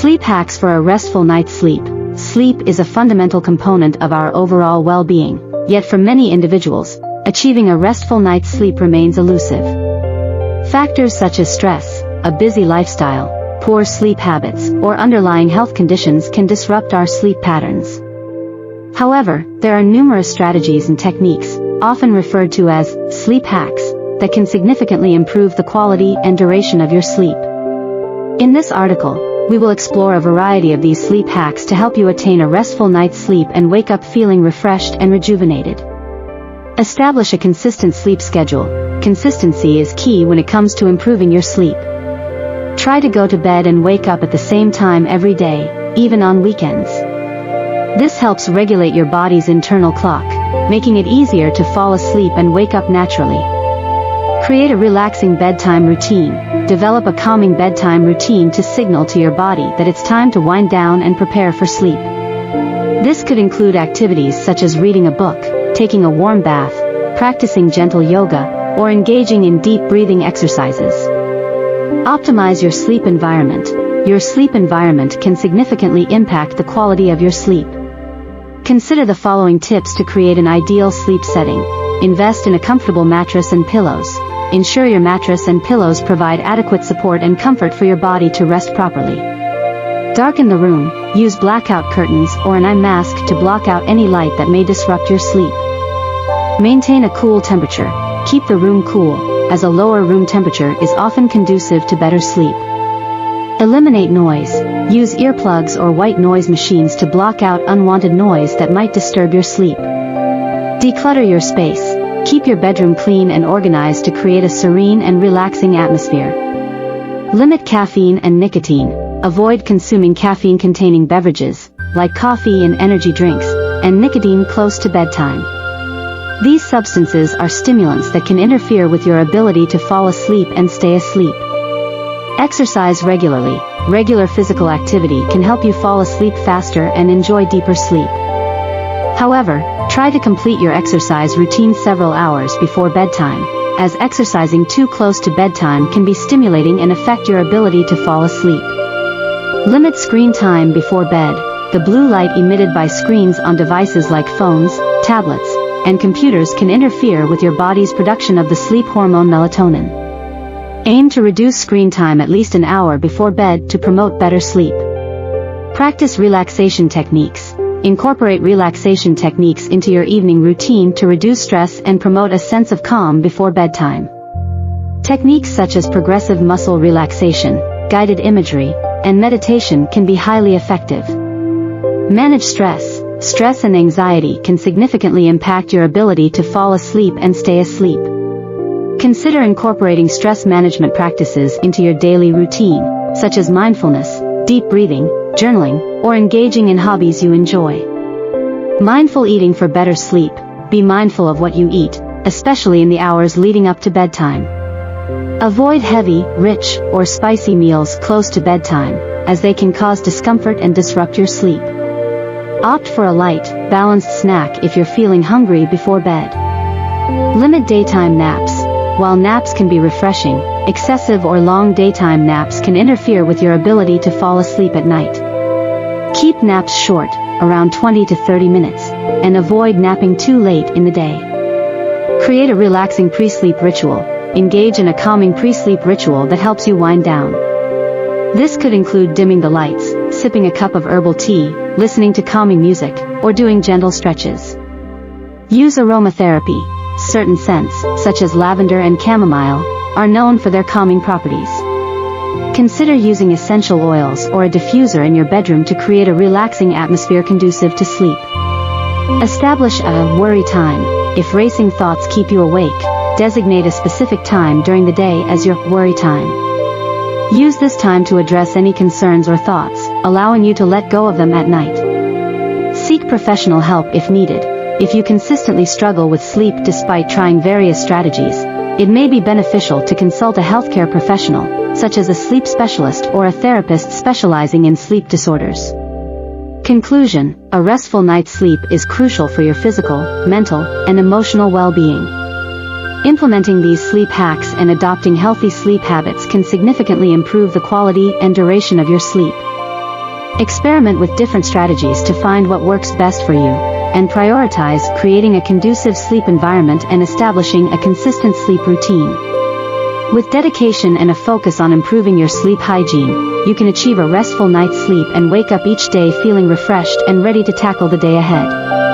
Sleep hacks for a restful night's sleep. Sleep is a fundamental component of our overall well-being, yet for many individuals, achieving a restful night's sleep remains elusive. Factors such as stress, a busy lifestyle, poor sleep habits, or underlying health conditions can disrupt our sleep patterns. However, there are numerous strategies and techniques, often referred to as sleep hacks, that can significantly improve the quality and duration of your sleep. In this article, we will explore a variety of these sleep hacks to help you attain a restful night's sleep and wake up feeling refreshed and rejuvenated. Establish a consistent sleep schedule. Consistency is key when it comes to improving your sleep. Try to go to bed and wake up at the same time every day, even on weekends. This helps regulate your body's internal clock, making it easier to fall asleep and wake up naturally. Create a relaxing bedtime routine. Develop a calming bedtime routine to signal to your body that it's time to wind down and prepare for sleep. This could include activities such as reading a book, taking a warm bath, practicing gentle yoga, or engaging in deep breathing exercises. Optimize your sleep environment. Your sleep environment can significantly impact the quality of your sleep. Consider the following tips to create an ideal sleep setting. Invest in a comfortable mattress and pillows. Ensure your mattress and pillows provide adequate support and comfort for your body to rest properly. Darken the room. Use blackout curtains or an eye mask to block out any light that may disrupt your sleep. Maintain a cool temperature. Keep the room cool, as a lower room temperature is often conducive to better sleep. Eliminate noise. Use earplugs or white noise machines to block out unwanted noise that might disturb your sleep. Declutter your space. Keep your bedroom clean and organized to create a serene and relaxing atmosphere. Limit caffeine and nicotine. Avoid consuming caffeine-containing beverages, like coffee and energy drinks, and nicotine close to bedtime. These substances are stimulants that can interfere with your ability to fall asleep and stay asleep. Exercise regularly. Regular physical activity can help you fall asleep faster and enjoy deeper sleep. However, try to complete your exercise routine several hours before bedtime, as exercising too close to bedtime can be stimulating and affect your ability to fall asleep. Limit screen time before bed. The blue light emitted by screens on devices like phones, tablets, and computers can interfere with your body's production of the sleep hormone melatonin. Aim to reduce screen time at least an hour before bed to promote better sleep. Practice relaxation techniques. Incorporate relaxation techniques into your evening routine to reduce stress and promote a sense of calm before bedtime. Techniques such as progressive muscle relaxation, guided imagery, and meditation can be highly effective. Manage stress. Stress and anxiety can significantly impact your ability to fall asleep and stay asleep. Consider incorporating stress management practices into your daily routine, such as mindfulness, deep breathing, journaling, or engaging in hobbies you enjoy. Mindful eating for better sleep. Be mindful of what you eat, especially in the hours leading up to bedtime. Avoid heavy, rich, or spicy meals close to bedtime, as they can cause discomfort and disrupt your sleep. Opt for a light, balanced snack if you're feeling hungry before bed. Limit daytime naps. While naps can be refreshing, excessive or long daytime naps can interfere with your ability to fall asleep at night. Keep naps short, around 20 to 30 minutes, and avoid napping too late in the day. Create a relaxing pre-sleep ritual. Engage in a calming pre-sleep ritual that helps you wind down. This could include dimming the lights, sipping a cup of herbal tea, listening to calming music, or doing gentle stretches. Use aromatherapy. Certain scents, such as lavender and chamomile, are known for their calming properties. Consider using essential oils or a diffuser in your bedroom to create a relaxing atmosphere conducive to sleep. Establish a worry time. If racing thoughts keep you awake, designate a specific time during the day as your worry time. Use this time to address any concerns or thoughts, allowing you to let go of them at night. Seek professional help if needed. If you consistently struggle with sleep despite trying various strategies, it may be beneficial to consult a healthcare professional, such as a sleep specialist or a therapist specializing in sleep disorders. Conclusion: a restful night's sleep is crucial for your physical, mental, and emotional well-being. Implementing these sleep hacks and adopting healthy sleep habits can significantly improve the quality and duration of your sleep. Experiment with different strategies to find what works best for you, and prioritize creating a conducive sleep environment and establishing a consistent sleep routine. With dedication and a focus on improving your sleep hygiene, you can achieve a restful night's sleep and wake up each day feeling refreshed and ready to tackle the day ahead.